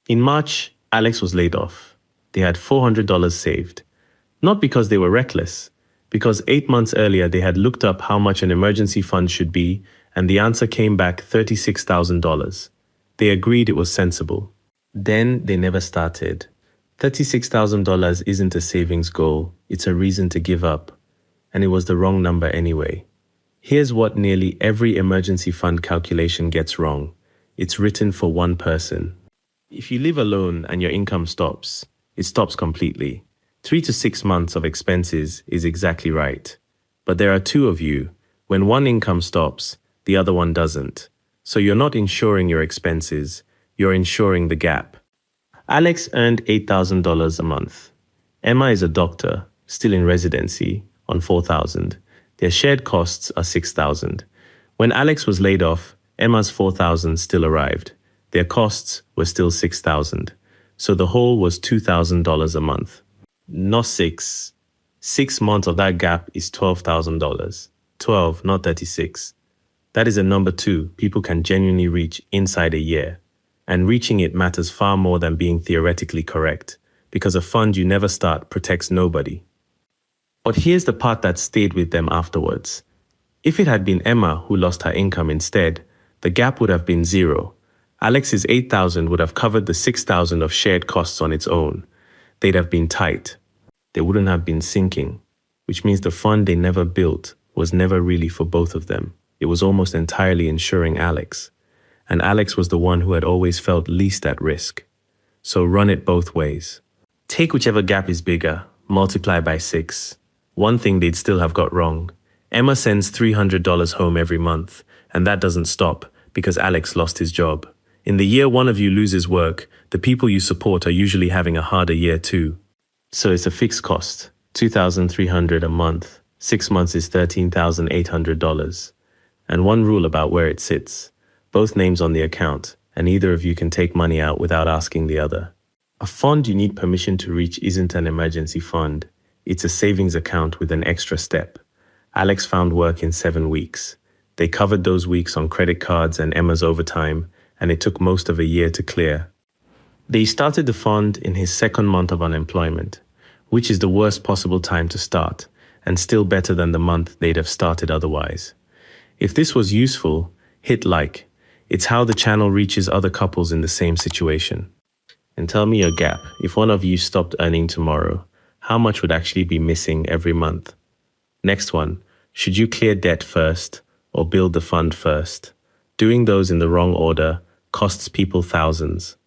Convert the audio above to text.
In March, Alex was laid off. They had $400 saved. Not because they were reckless, because 8 months earlier they had looked up how much an emergency fund should be, and the answer came back $36,000. They agreed it was sensible. Then they never started. $36,000 isn't a savings goal, it's a reason to give up. And it was the wrong number anyway. Here's what nearly every emergency fund calculation gets wrong. It's written for one person. If you live alone and your income stops, it stops completely. 3 to 6 months of expenses is exactly right. But there are two of you. When one income stops, the other one doesn't. So you're not insuring your expenses, you're insuring the gap. Alex earned $8,000 a month. Emma is a doctor, still in residency, on $4,000. Their shared costs are $6,000. When Alex was laid off, Emma's $4,000 still arrived. Their costs were still $6,000. So the whole was $2,000 a month. Not 6. 6 months of that gap is $12,000. 12, not 36. That is a number 2 people can genuinely reach inside a year. And reaching it matters far more than being theoretically correct, because a fund you never start protects nobody. But here's the part that stayed with them afterwards. If it had been Emma who lost her income instead, the gap would have been 0. Alex's $8,000 would have covered the $6,000 of shared costs on its own. They'd have been tight. They wouldn't have been sinking, which means the fund they never built was never really for both of them. It was almost entirely insuring Alex. And Alex was the one who had always felt least at risk. So run it both ways. Take whichever gap is bigger, multiply by 6. One thing they'd still have got wrong. Emma sends $300 home every month, and that doesn't stop because Alex lost his job. In the year one of you loses work, the people you support are usually having a harder year too. So it's a fixed cost, $2,300 a month. 6 months is $13,800. And one rule about where it sits. Both names on the account, and either of you can take money out without asking the other. A fund you need permission to reach isn't an emergency fund. It's a savings account with an extra step. Alex found work in 7 weeks. They covered those weeks on credit cards and Emma's overtime, and it took most of a year to clear. They started the fund in his 2nd month of unemployment, which is the worst possible time to start, and still better than the month they'd have started otherwise. If this was useful, hit like. It's how the channel reaches other couples in the same situation. And tell me your gap. If one of you stopped earning tomorrow, how much would actually be missing every month? Next one, should you clear debt first or build the fund first? Doing those in the wrong order costs people thousands.